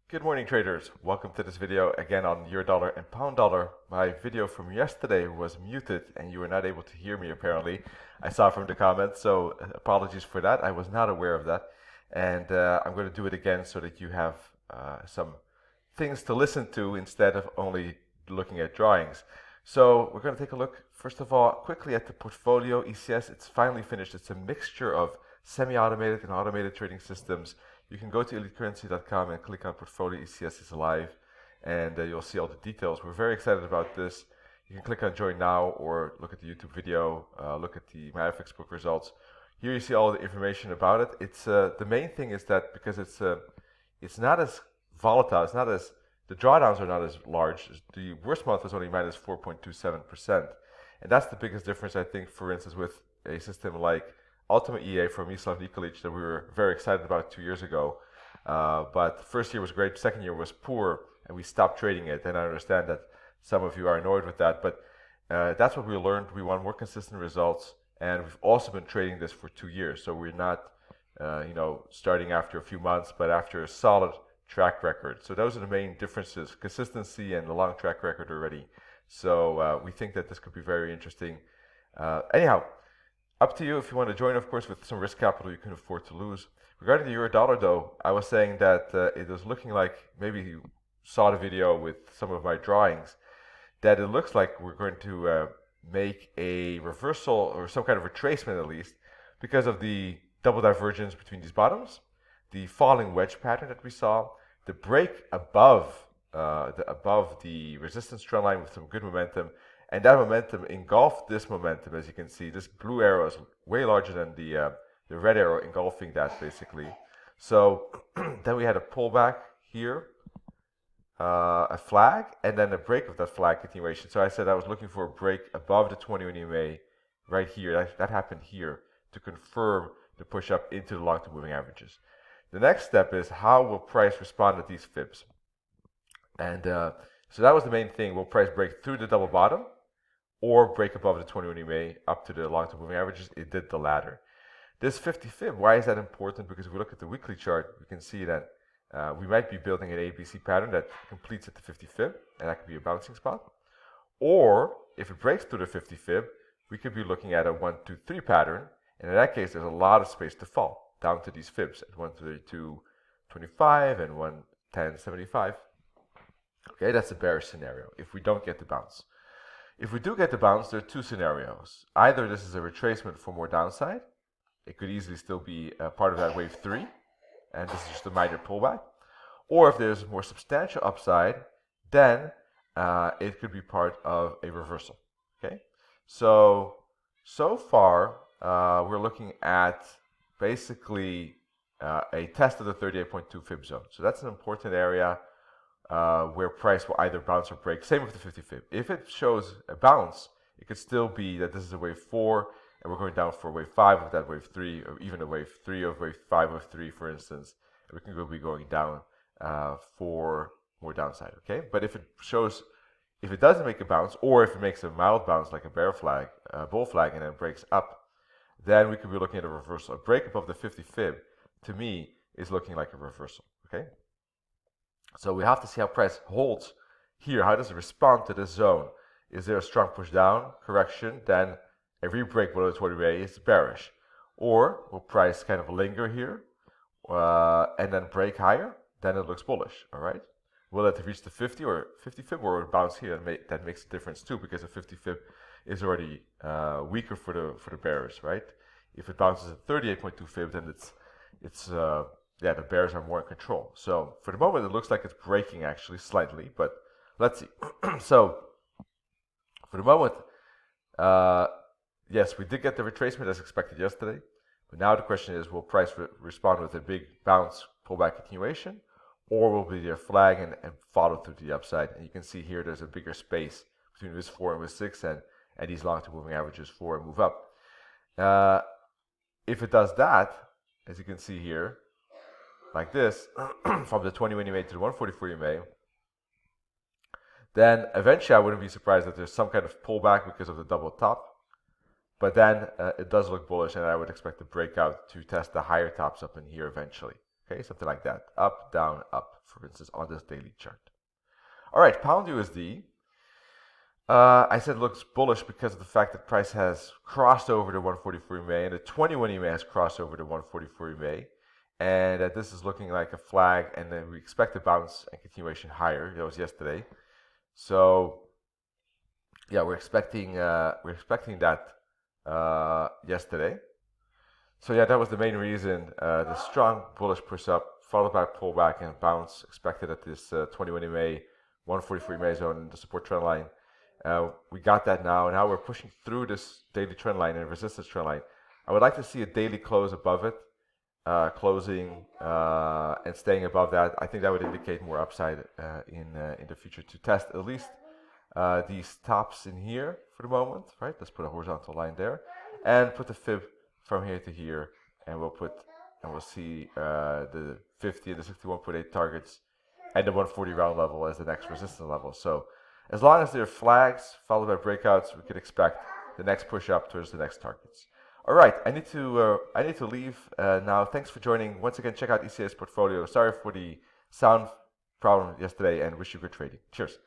Good morning, traders. Welcome to this video again on euro dollar and pound dollar. My video from yesterday was muted and you were not able to hear me apparently. I saw from the comments, so apologies for that. I was not aware of that. And I'm going to do it again so that you have some things to listen to instead of only looking at drawings. So we're going to take a look, first of all, quickly at the portfolio ECS. It's finally finished. It's a mixture of semi-automated and automated trading systems. You can go to elitecurrency.com and click on Portfolio ECS is live, and you'll see all the details. We're very excited about this. You can click on Join Now or look at the YouTube video, look at my FX book results. Here you see all the information about it. It's the main thing is that because it's not as volatile, it's not as the drawdowns are not as large. The worst month was only minus 4.27%, and that's the biggest difference I think. For instance, with a system like Ultimate EA from Mislav Nikolic that we were very excited about 2 years ago. But the first year was great, second year was poor, and we stopped trading it. And I understand that some of you are annoyed with that, but that's what we learned. We want more consistent results, and we've also been trading this for 2 years. So we're not, starting after a few months, but after a solid track record. So those are the main differences: consistency and the long track record already. So we think that this could be very interesting. Anyhow. Up to you if you want to join, of course, with some risk capital you can afford to lose. Regarding the euro dollar, though, I was saying that it was looking like, maybe you saw the video with some of my drawings, that it looks like we're going to make a reversal or some kind of retracement at least because of the double divergence between these bottoms, the falling wedge pattern that we saw, the break above the resistance trend line with some good momentum. And that momentum engulfed this momentum, as you can see. This blue arrow is way larger than the red arrow engulfing that, basically. So then we had a pullback here, a flag, and then a break of that flag continuation. So I said I was looking for a break above the 20 EMA right here. That happened here to confirm the push up into the long-term moving averages. The next step is how will price respond to these fibs? And so that was the main thing. Will price break through the double bottom or break above the 21 EMA up to the long-term moving averages? It did the latter. This 50 fib, why is that important? Because if we look at the weekly chart, we can see that we might be building an ABC pattern that completes at the 50 fib, and that could be a bouncing spot. Or if it breaks through the 50 fib, we could be looking at a 1, 2, 3 pattern, and in that case, there's a lot of space to fall down to these fibs at 132.25 and 110.75. Okay, that's a bearish scenario if we don't get the bounce. If we do get the bounce, there are two scenarios. Either this is a retracement for more downside. It could easily still be a part of that wave 3, and this is just a minor pullback. Or if there's more substantial upside, then it could be part of a reversal. Okay, so far we're looking at basically a test of the 38.2 fib zone. So that's an important area where price will either bounce or break. Same with the 50 fib. If it shows a bounce, it could still be that this is a wave 4 and we're going down for a wave 5 of that wave 3, or even a wave 3 of wave 5 of 3, for instance. We can be going down for more downside. Okay, but if it doesn't make a bounce, or if it makes a mild bounce like a bear flag, bull flag, and then breaks up, then we could be looking at a reversal. A break above the 50 fib, to me, is looking like a reversal. Okay. So we have to see how price holds here. How does it respond to this zone? Is there a strong push down, correction, then a re-break below the 20 EMA is bearish? Or will price kind of linger here and then break higher? Then it looks bullish, all right? Will it reach the 50 or 50 fib, or will it bounce here? That makes a difference too, because the 50 fib is already weaker for the bears, right? If it bounces at 38.2 fib, then the bears are more in control. So for the moment, it looks like it's breaking actually slightly, but let's see. So for the moment, yes, we did get the retracement as expected yesterday, but now the question is, will price respond with a big bounce, pullback continuation, or will be their flag and follow through to the upside? And you can see here there's a bigger space between this 4 and this 6, and these long-term moving averages 4 and move up. If it does that, as you can see here, like this, from the 21 EMA to the 144 EMA, then eventually I wouldn't be surprised that there's some kind of pullback because of the double top. But then it does look bullish, and I would expect the breakout to test the higher tops up in here eventually. Okay, something like that. Up, down, up, for instance, on this daily chart. All right, pound USD. I said it looks bullish because of the fact that price has crossed over the 144 EMA and the 21 EMA has crossed over the 144 EMA. And this is looking like a flag, and then we expect a bounce and continuation higher. That was yesterday. So yeah, we're expecting that yesterday. So yeah, that was the main reason. The strong bullish push up, followed by pullback and bounce expected at this 21 EMA, 144 EMA zone, the support trend line. We got that now, and now we're pushing through this daily trend line and resistance trend line. I would like to see a daily close above it, closing and staying above that. I think that would indicate more upside in the future to test at least these tops in here for the moment, right? Let's put a horizontal line there and put the fib from here to here, and we'll see the 50 and the 61.8 targets and the 140 round level as the next resistance level. So as long as there are flags followed by breakouts, we could expect the next push up towards the next targets. All right, I need to leave now. Thanks for joining. Once again, check out ECS Portfolio. Sorry for the sound problem yesterday, and wish you good trading. Cheers.